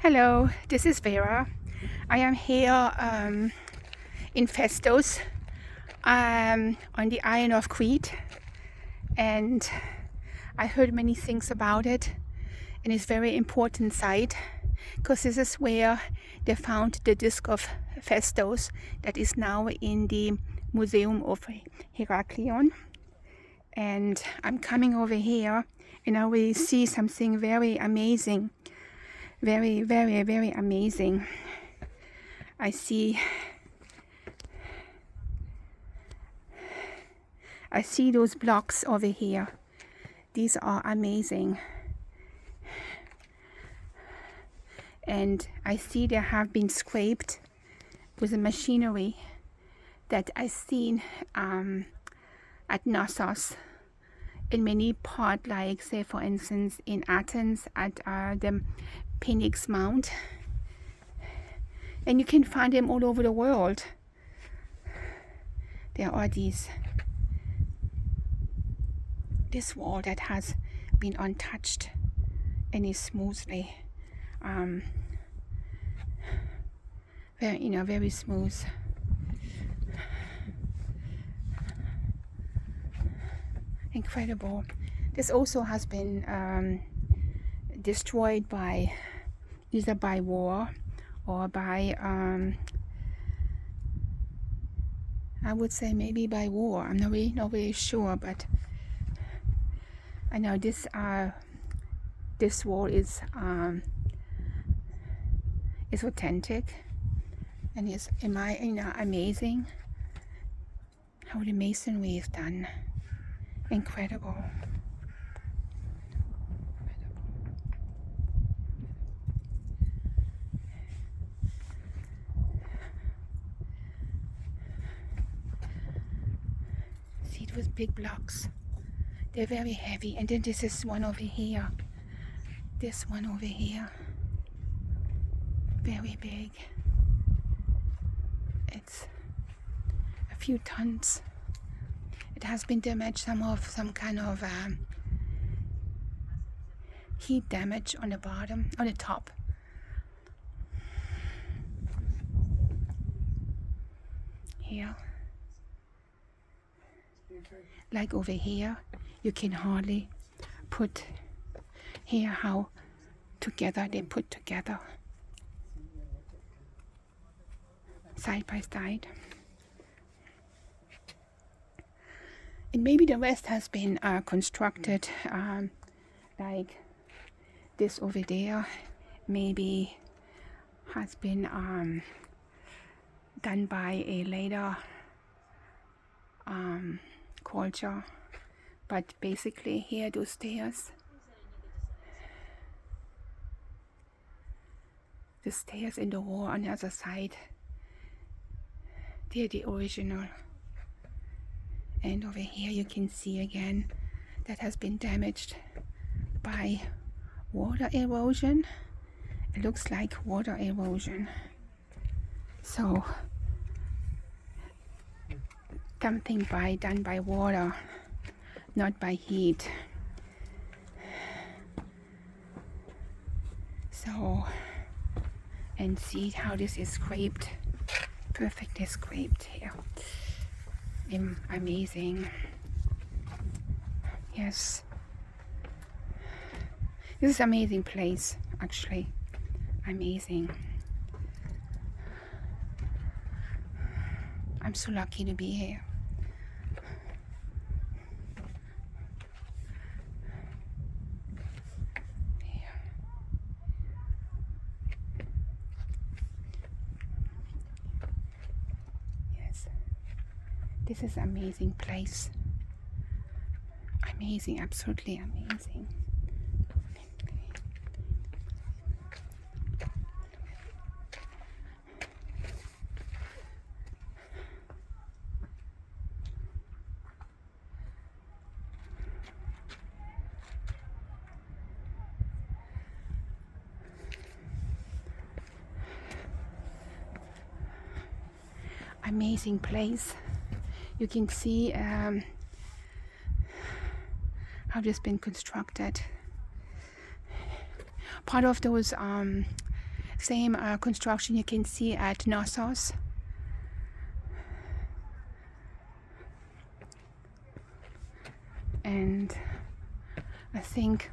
Hello, this is Vera. I am here in Pheastos on the island of Crete, and I heard many things about it, and it's a very important site because this is where they found the disc of Pheastos that is now in the Museum of Heraklion. And I'm coming over here and I will see something very amazing. Very, very, very amazing. I see those blocks over here. These are amazing. And I see they have been scraped with a machinery that I've seen at Knossos in many parts, like say for instance in Athens at the Phoenix Mount, and you can find them all over the world. There are this wall that has been untouched and is smoothly very smooth. Incredible. This also has been destroyed by either by war or by I would say maybe by war. I'm not really sure, but I know this wall is authentic and is amazing how the masonry is done. Incredible. See those big blocks. They're very heavy. And then this is one over here. This one over here. Very big. It's a few tons. It has been damaged, some kind of heat damage on the bottom, on the top. Here. Like over here, you can hardly put here how together they put together. Side by side. And maybe the rest has been constructed like this over there. Maybe has been done by a later culture. But basically here, those stairs. The stairs in the wall on the other side. They're the original. And over here you can see again that has been damaged by water erosion. It looks like water erosion. So something done by water, not by heat. So, and see how this is scraped. Perfectly scraped here. Amazing. Yes. This is an amazing place, actually. Amazing. I'm so lucky to be here. This is an amazing place. Amazing, absolutely amazing. Amazing place. You can see how this been constructed. Part of those Same construction you can see at Knossos. And I think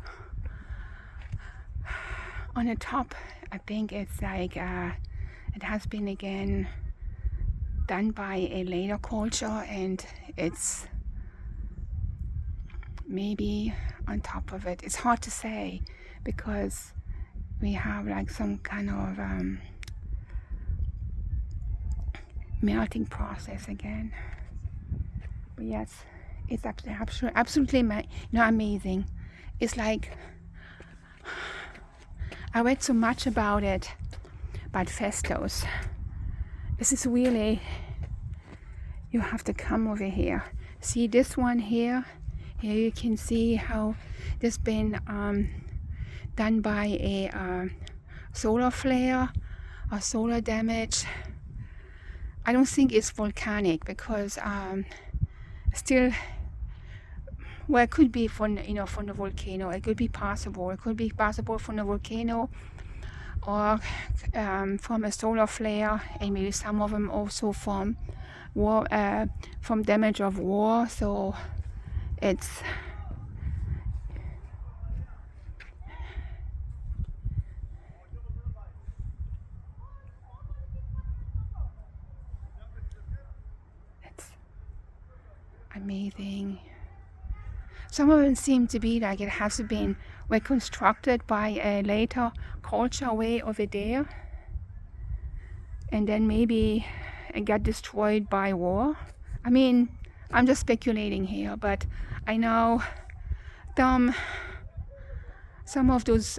on the top, I think it's like it has been again done by a later culture, and it's maybe on top of it. It's hard to say because we have like some kind of melting process again. But yes, it's absolutely amazing. It's like I read so much about it, about Pheastos. This is really, you have to come over here. See this one here? Here you can see how this been done by a solar flare or solar damage. I don't think it's volcanic because still, well, it could be from the volcano. It could be possible. It could be possible from the volcano or from a solar flare, and maybe some of them also from war, from damage of war. So it's amazing. Some of them seem to be like it has been reconstructed by a later culture way over there, and then maybe it got destroyed by war. I mean, I'm just speculating here, but I know some of those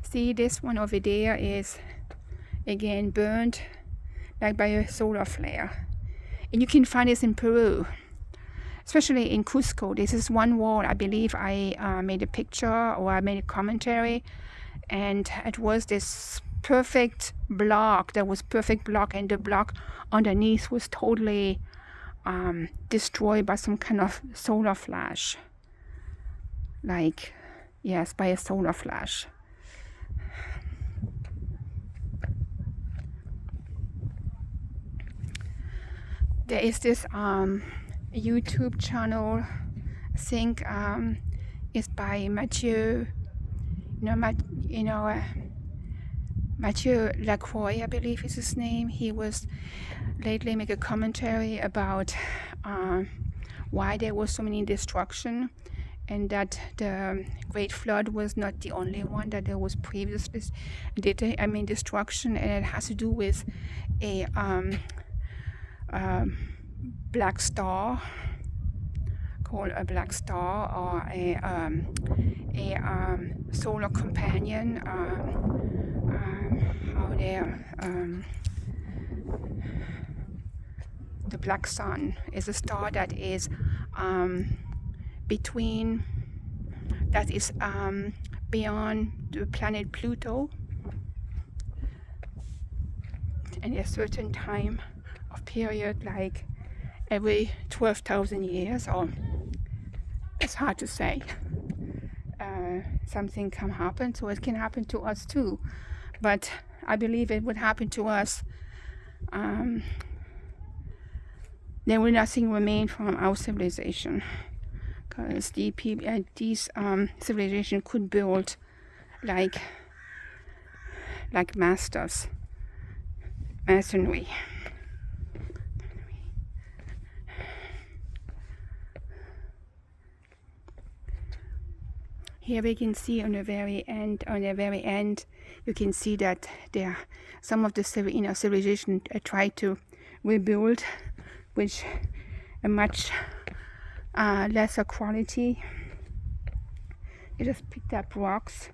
see, this one over there is again burned like by a solar flare, and you can find this in Peru, especially in Cusco. This is one wall, I believe I made a picture or I made a commentary, and it was this perfect block. There was perfect block, and the block underneath was totally destroyed by some kind of solar flash. Like, yes, by a solar flash. There is this YouTube channel, I think it's by Mathieu, Mathieu Lacroix, I believe is his name. He was lately make a commentary about why there was so many destruction, and that the Great Flood was not the only one, that there was previous destruction, and it has to do with a black star, called a black star, or a solar companion. The black sun is a star that is beyond the planet Pluto, and a certain time of period, like every 12,000 years, or it's hard to say, something can happen. So it can happen to us too, but I believe it would happen to us. There will nothing remain from our civilization, because these civilization could build like masters, masonry. Here we can see on the very end, you can see that there some of the civilization tried to rebuild, which a much lesser quality. You just picked up rocks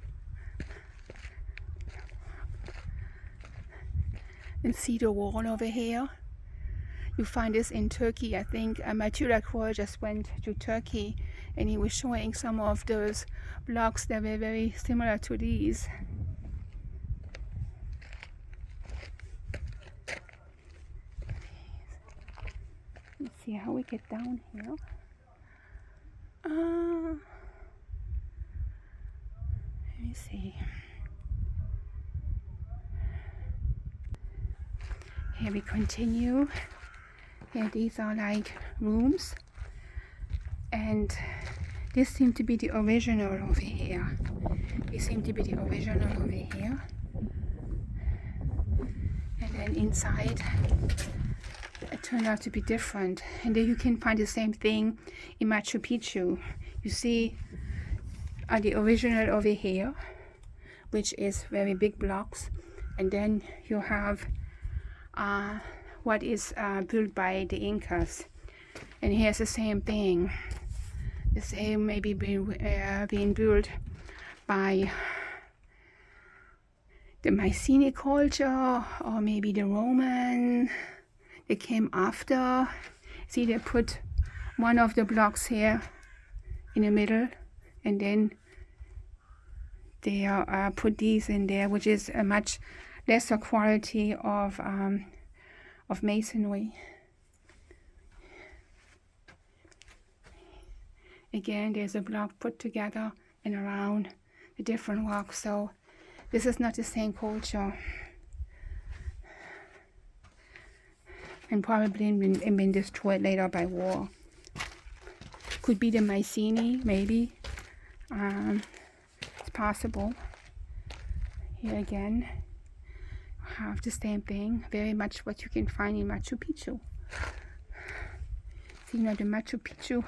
and see the wall over here. You find this in Turkey. I think Mathieu Lacroix just went to Turkey, and he was showing some of those blocks that were very similar to these. Let's see how we get down here. Let me see. Here we continue. Here these are like rooms, and this seemed to be the original over here. This seemed to be the original over here. And then inside it turned out to be different. And then you can find the same thing in Machu Picchu. You see the original over here, which is very big blocks, and then you have what is built by the Incas, and here's the same thing, the same maybe being built by the Mycenaean culture, or maybe the Roman. They came after. See, they put one of the blocks here in the middle, and then they put these in there, which is a much lesser quality of masonry. Again, there's a block put together and around the different rocks, so this is not the same culture, and probably been destroyed later by war. Could be the Mycenaean, maybe. It's possible. Here again, have the same thing, very much what you can find in Machu Picchu. See, you know, the Machu Picchu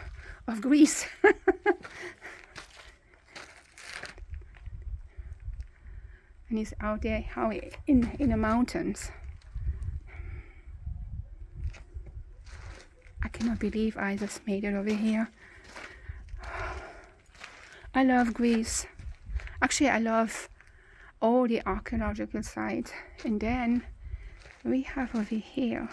of Greece. And it's out there, how in the mountains. I cannot believe I just made it over here. I love Greece. Actually, I love all the archaeological sites. And then we have over here.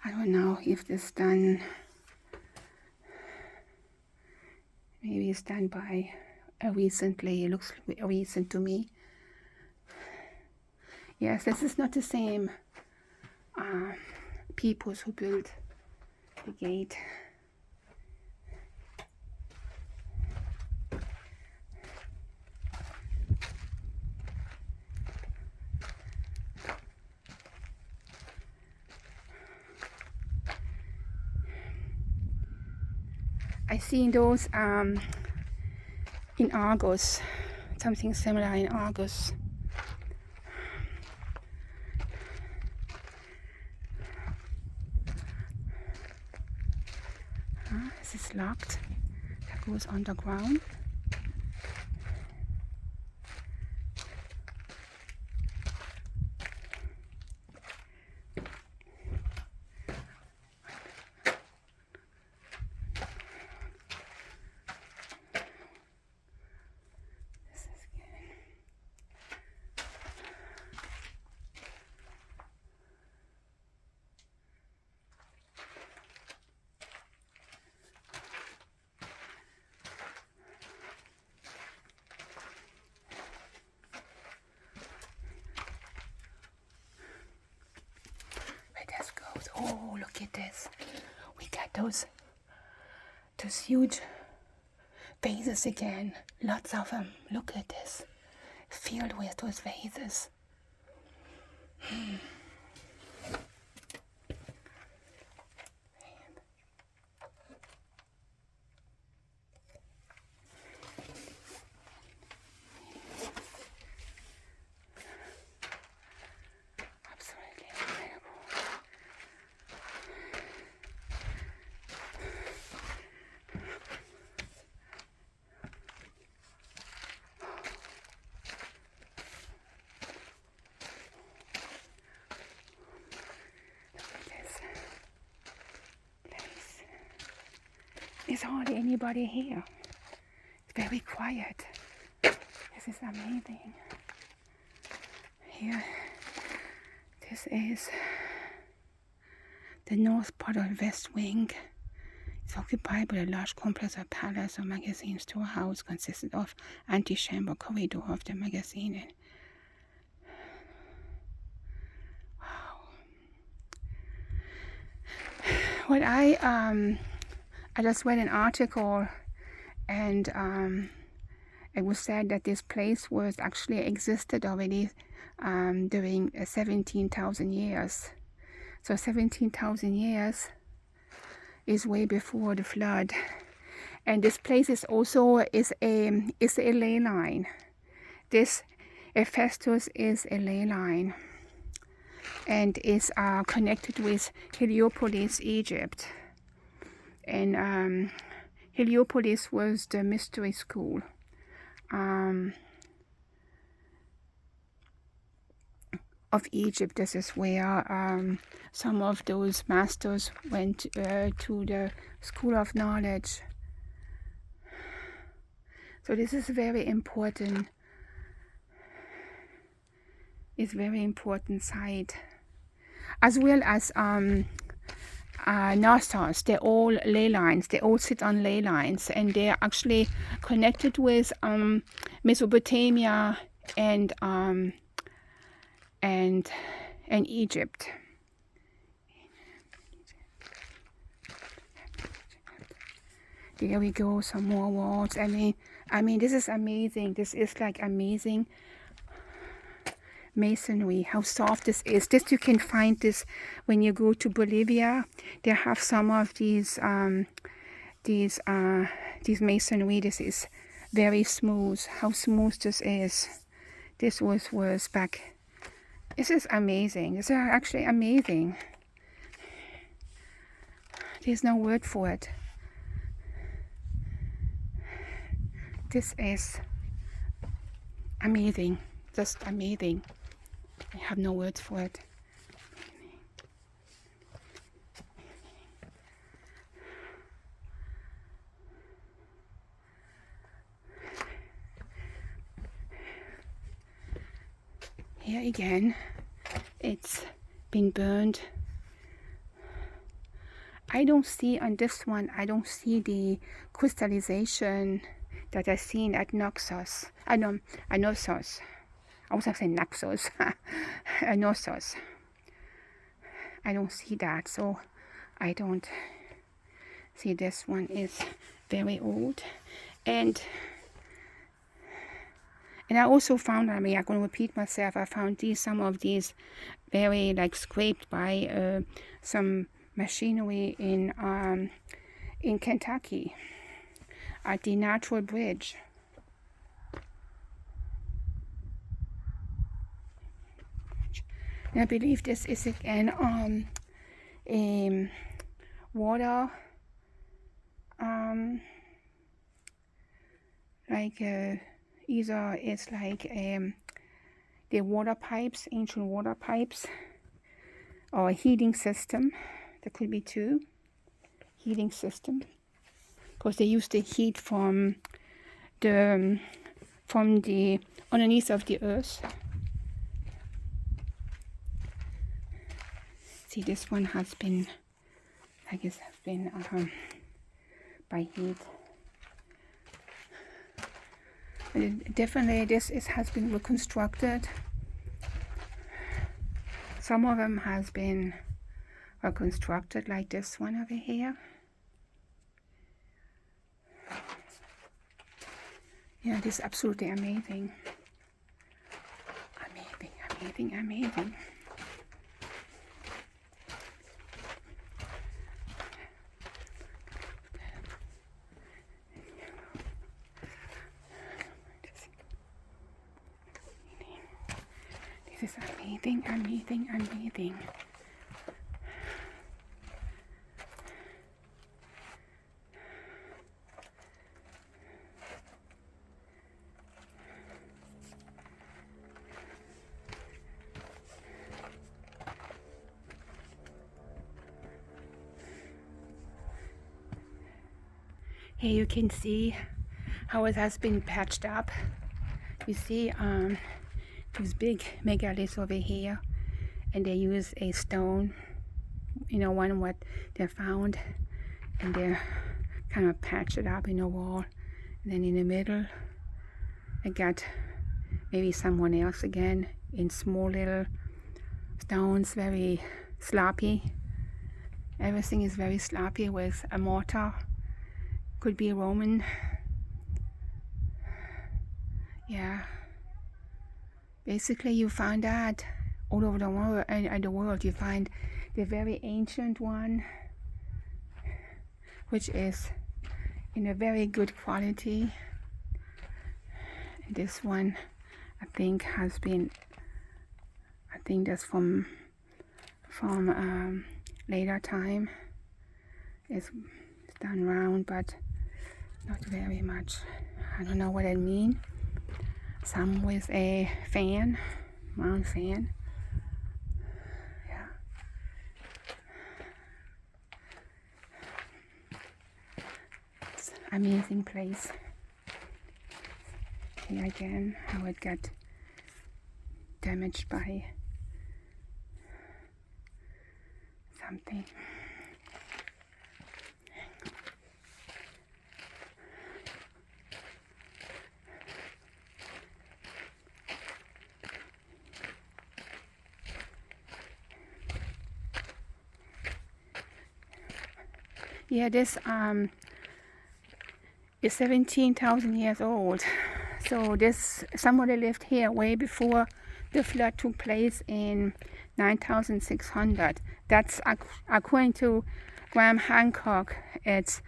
I don't know if this is done. Maybe it's done by recently. It looks recent to me. Yes, this is not the same peoples who built the gate. I seen those in Argos, something similar in Argos. This is locked. That goes underground. Oh, look at this. We got those huge vases again. Lots of them. Look at this. Filled with those vases. There's hardly anybody here. It's very quiet. This is amazing. Here, this is the north part of the West Wing. It's occupied by a large complex of palace or magazine storehouse consisted of antechamber corridor of the magazine. And wow. What I I just read an article, and it was said that this place was actually existed already during 17,000 years. So 17,000 years is way before the flood. And this place is also a ley line. This Pheastos is a ley line, and is connected with Heliopolis, Egypt. And Heliopolis was the mystery school of Egypt. This is where some of those masters went to the school of knowledge. So this is very important. It's very important site, as well as Narsos. They're all ley lines. They all sit on ley lines, and they're actually connected with Mesopotamia and Egypt. There we go. Some more walls. I mean, this is amazing. This is like amazing masonry. How soft this is. This you can find this when you go to Bolivia. They have some of these masonry. This is very smooth. How smooth this is. This was back. This is amazing. This is actually amazing. There's no word for it. This is amazing. Just amazing. I have no words for it. Here again, it's been burned. I don't see on this one, I don't see the crystallization that I've seen at Naxos. Knossos. I was going to say Naxos. Knossos. I don't see that, so I don't see. This one is very old. And I also found, I'm going to repeat myself, I found some of these very like scraped by some machinery in Kentucky at the Natural Bridge. And I believe this is again water, either it's like the water pipes, ancient water pipes, or a heating system. There could be two heating system, because they use the heat from the underneath of the earth. See, this one has been, I guess, by heat. But definitely, this has been reconstructed. Some of them has been reconstructed, like this one over here. Yeah, this is absolutely amazing. Amazing, amazing, amazing. This is amazing, amazing, amazing. Here you can see how it has been patched up. You see these big megaliths over here, and they use a stone, one what they found, and they kind of patched it up in a wall. And then in the middle, I got maybe someone else again in small little stones, very sloppy. Everything is very sloppy with a mortar Could be Roman. Yeah. Basically, you find that all over the world, and the world. You find the very ancient one, which is in a very good quality. This one, I think, has been. I think that's from later time. It's done round, but not very much. I don't know what it means. Some with a fan, round fan. Yeah. It's an amazing place. Here again, how it got damaged by something. Yeah, this is 17,000 years old. So somebody lived here way before the flood took place in 9,600. That's according to Graham Hancock. Its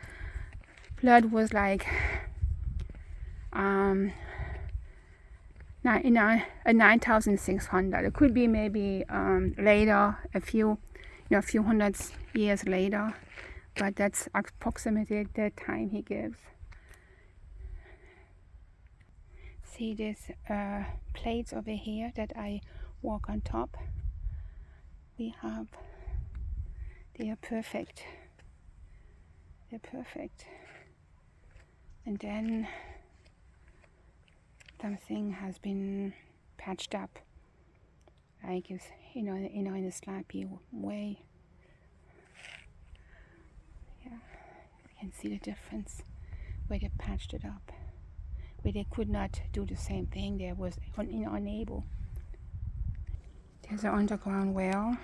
flood was like 9,600. It could be maybe later, a few hundred years later. But that's approximately the time he gives. See these plates over here that I walk on top? They are perfect. They're perfect. And then something has been patched up, like it's, in a sloppy way. You can see the difference where they patched it up, where they could not do the same thing. They was unable. There's an underground well,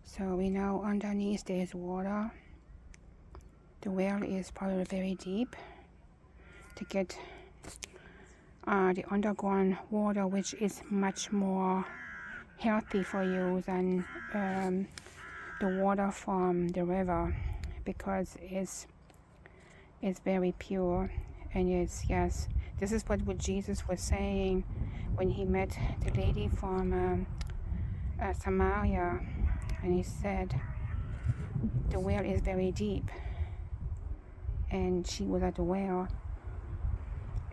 so we know underneath there's water. The well is probably very deep to get the underground water, which is much more healthy for you than the water from the river, because it's very pure. And it's, yes, this is what Jesus was saying when he met the lady from Samaria, and he said the well is very deep, and she was at the well,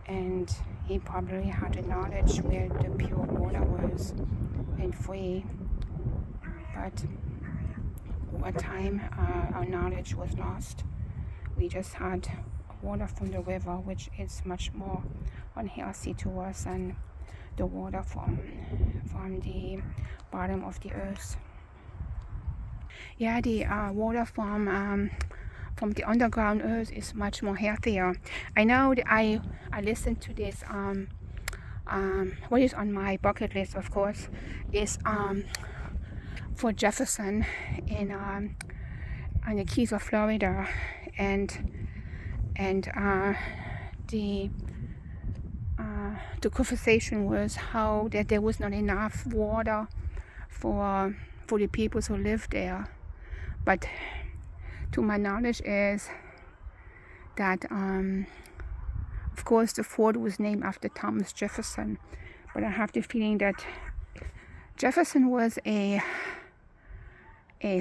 and he probably had the knowledge where the pure water was and free. But over time, our knowledge was lost. We just had water from the river, which is much more unhealthy to us than the water from the bottom of the earth. Yeah, the water from the underground earth is much more healthier. I know that I listened to this. What is on my bucket list, of course, is for Jefferson in on the Keys of Florida, and the conversation was how that there was not enough water for the people who lived there. But to my knowledge is that of course the fort was named after Thomas Jefferson, but I have the feeling that Jefferson was a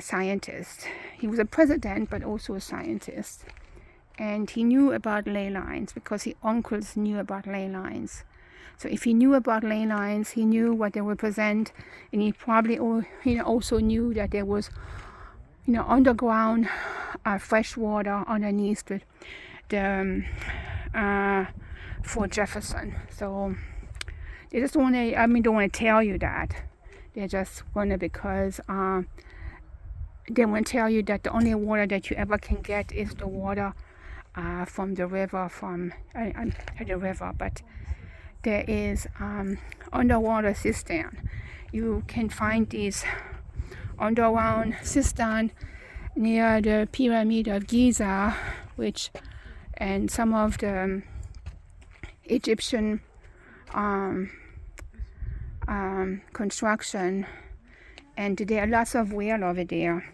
scientist. He was a president, but also a scientist. And he knew about ley lines because his uncles knew about ley lines. So if he knew about ley lines, he knew what they represent, and he probably also knew that there was underground fresh water underneath the Fort Jefferson. So they just don't want to tell you that. They just want to, because they want to tell you that the only water that you ever can get is the water from the river, but there is underwater cistern. You can find these underground cistern near the Pyramid of Giza, which and some of the Egyptian construction, and there are lots of whale over there,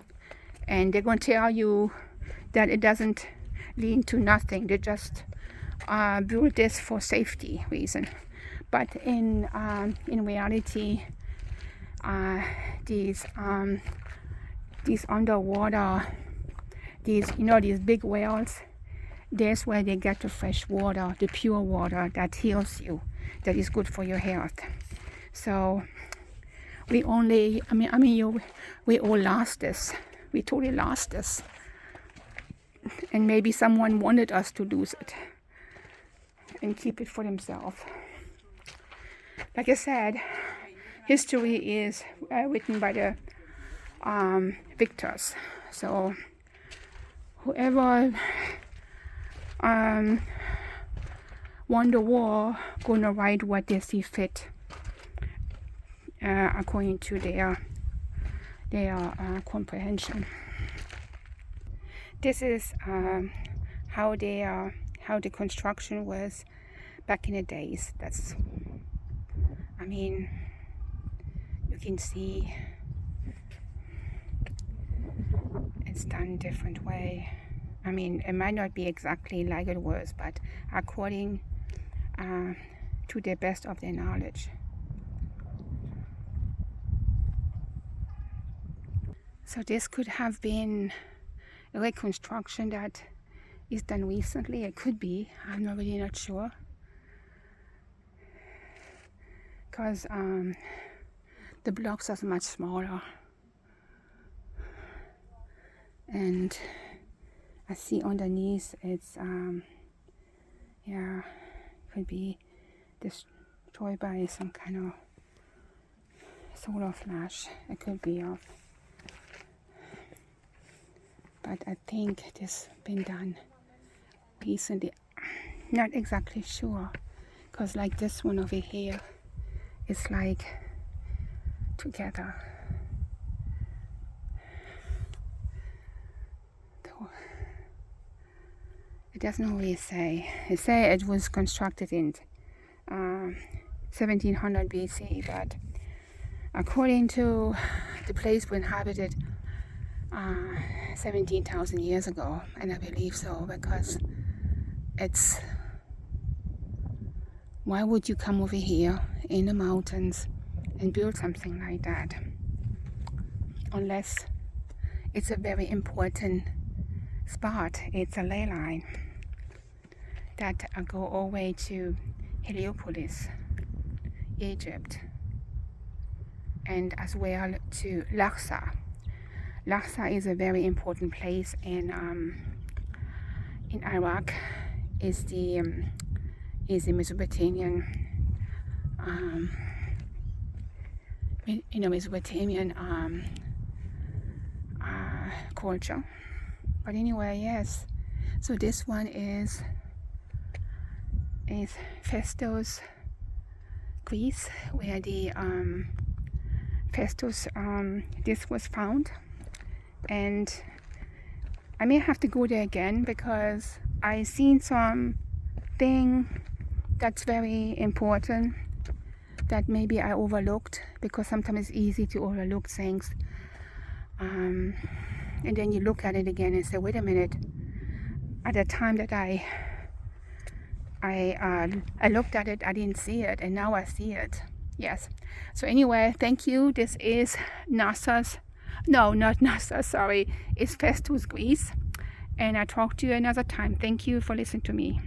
and they're going to tell you that it doesn't lead to nothing. They just build this for safety reason, but in reality, these underwater, these big whales, that's where they get the fresh water, the pure water that heals you, that is good for your health. So we all lost this. We totally lost this. And maybe someone wanted us to lose it and keep it for themselves. Like I said, history is written by the victors. So whoever won the war gonna write what they see fit according to their comprehension. This is how the construction was back in the days. You can see it's done different way. It might not be exactly like it was, but according to the best of their knowledge. So this could have been a reconstruction that is done recently. It could be. I'm really not sure. Because the blocks are much smaller. And I see underneath it's, could be destroyed by some kind of solar flash. It could be off. But I think this been done recently. Not exactly sure, because like this one over here is like together. It doesn't really say. It says it was constructed in 1700 BC, but according to the place we inhabited 17,000 years ago, and I believe so, because it's, why would you come over here in the mountains and build something like that? Unless it's a very important spot. It's a ley line that go all the way to Heliopolis, Egypt, and as well to Larsa. Larsa is a very important place in Iraq. Is the Mesopotamian Mesopotamian culture. But anyway, yes. So this one is Pheastos, Greece, where the Pheastos this was found. And I may have to go there again because I seen something that's very important that maybe I overlooked, because sometimes it's easy to overlook things. And then you look at it again and say, wait a minute, at the time that I looked at it, I didn't see it, and now I see it. Yes. So anyway, thank you. This is it's Pheastos, Greece. And I'll talk to you another time. Thank you for listening to me.